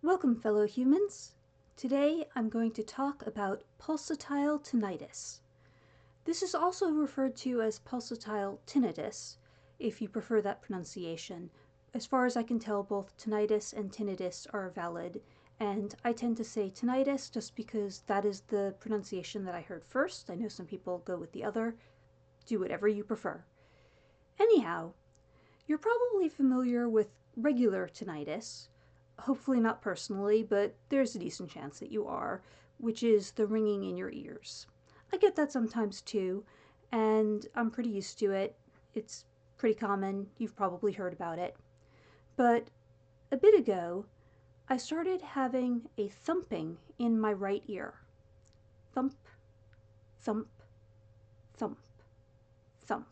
Welcome, fellow humans. Today I'm going to talk about pulsatile tinnitus. This is also referred to as pulsatile tinnitus, if you prefer that pronunciation. As far as I can tell, both tinnitus and tinnitus are valid, and I tend to say tinnitus just because that is the pronunciation that I heard first. I know some people go with the other. Do whatever you prefer. Anyhow, you're probably familiar with regular tinnitus. Hopefully not personally, but there's a decent chance that you are, which is the ringing in your ears. I get that sometimes too, and I'm pretty used to it. It's pretty common. You've probably heard about it. But a bit ago, I started having a thumping in my right ear. Thump, thump, thump, thump.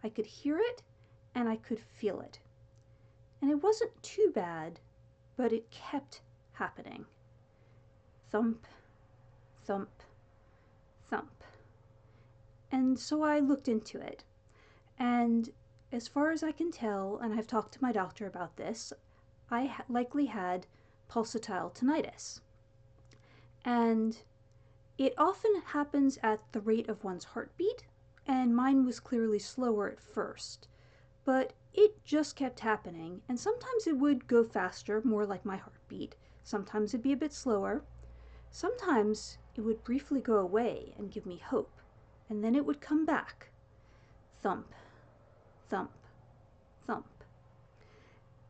I could hear it and I could feel it. And it wasn't too bad, but it kept happening. Thump, thump, thump. And so I looked into it. And as far as I can tell, and I've talked to my doctor about this, I likely had pulsatile tinnitus. And it often happens at the rate of one's heartbeat, and mine was clearly slower at first. But it just kept happening, and sometimes it would go faster, more like my heartbeat. Sometimes it'd be a bit slower. Sometimes it would briefly go away and give me hope, and then it would come back. Thump, thump, thump.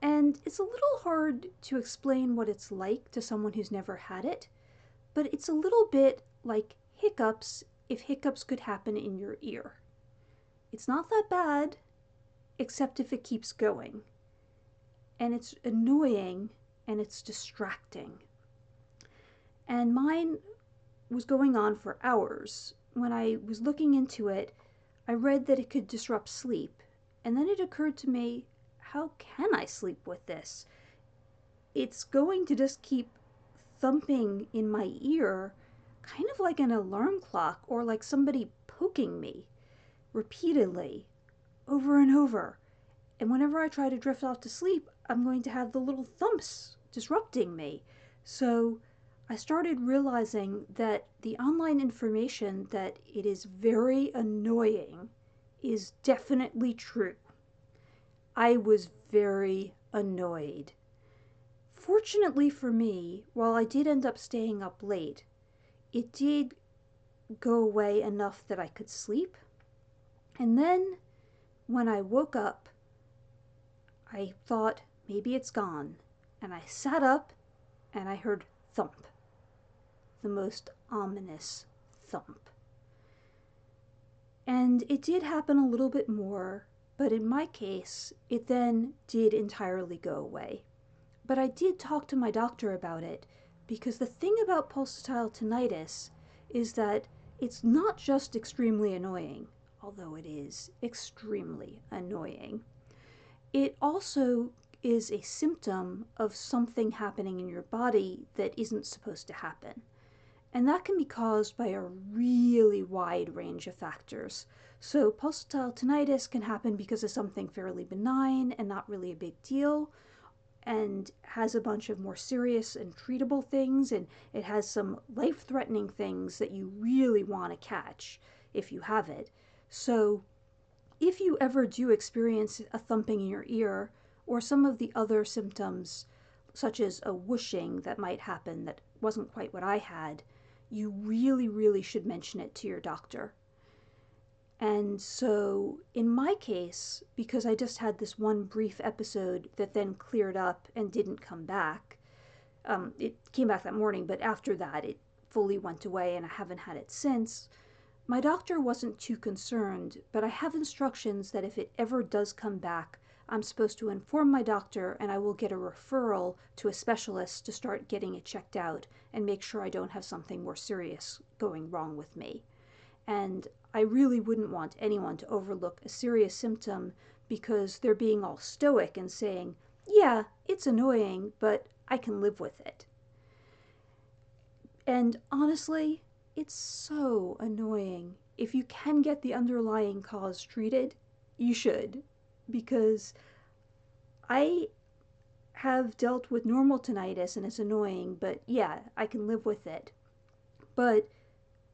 And it's a little hard to explain what it's like to someone who's never had it, but it's a little bit like hiccups if hiccups could happen in your ear. It's not that bad, except if it keeps going. And it's annoying and it's distracting. And mine was going on for hours. When I was looking into it, I read that it could disrupt sleep. And then it occurred to me, how can I sleep with this? It's going to just keep thumping in my ear, kind of like an alarm clock or like somebody poking me repeatedly, over and over. And whenever I try to drift off to sleep, I'm going to have the little thumps disrupting me. So I started realizing that the online information that it is very annoying is definitely true. I was very annoyed. Fortunately for me, while I did end up staying up late, it did go away enough that I could sleep. And then when I woke up, I thought maybe it's gone. And I sat up and I heard thump. The most ominous thump. And it did happen a little bit more, but in my case, it then did entirely go away. But I did talk to my doctor about it, because the thing about pulsatile tinnitus is that it's not just extremely annoying, although it is extremely annoying. It also is a symptom of something happening in your body that isn't supposed to happen. And that can be caused by a really wide range of factors. So pulsatile tinnitus can happen because of something fairly benign and not really a big deal, and has a bunch of more serious and treatable things, and it has some life-threatening things that you really want to catch if you have it. So if you ever do experience a thumping in your ear, or some of the other symptoms, such as a whooshing that might happen that wasn't quite what I had, you really should mention it to your doctor. And so in my case, because I just had this one brief episode that then cleared up and didn't come back, it came back that morning, but after that it fully went away and I haven't had it since. My doctor wasn't too concerned, but I have instructions that if it ever does come back, I'm supposed to inform my doctor and I will get a referral to a specialist to start getting it checked out and make sure I don't have something more serious going wrong with me. And I really wouldn't want anyone to overlook a serious symptom because they're being all stoic and saying, yeah, it's annoying, but I can live with it. And honestly, it's so annoying. If you can get the underlying cause treated, you should. Because I have dealt with normal tinnitus and it's annoying, but yeah, I can live with it. But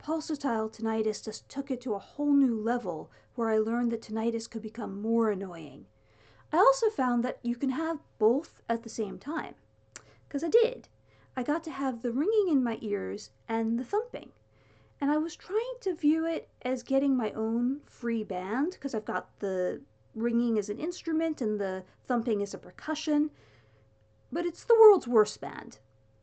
pulsatile tinnitus just took it to a whole new level where I learned that tinnitus could become more annoying. I also found that you can have both at the same time, because I did. I got to have the ringing in my ears and the thumping. And I was trying to view it as getting my own free band, because I've got the ringing as an instrument and the thumping as a percussion, but it's the world's worst band.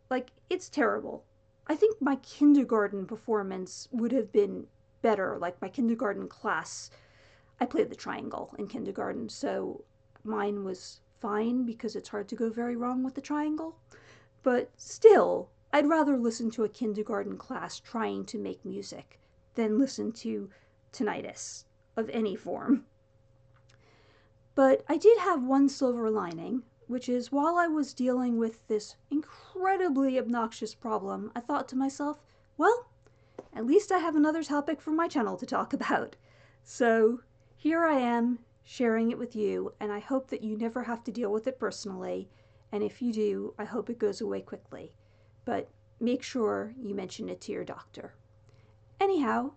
Like, it's terrible. I think my kindergarten performance would have been better, like my kindergarten class. I played the triangle in kindergarten, so mine was fine because it's hard to go very wrong with the triangle. But still, I'd rather listen to a kindergarten class trying to make music than listen to tinnitus of any form. But I did have one silver lining, which is while I was dealing with this incredibly obnoxious problem, I thought to myself, well, at least I have another topic for my channel to talk about. So here I am sharing it with you, and I hope that you never have to deal with it personally. And if you do, I hope it goes away quickly. But make sure you mention it to your doctor. Anyhow,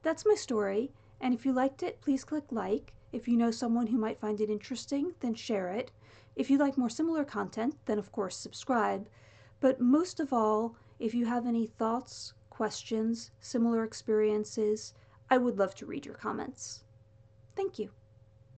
that's my story, and if you liked it, please click like. If you know someone who might find it interesting, then share it. If you like more similar content, then of course subscribe. But most of all, if you have any thoughts, questions, similar experiences, I would love to read your comments. Thank you.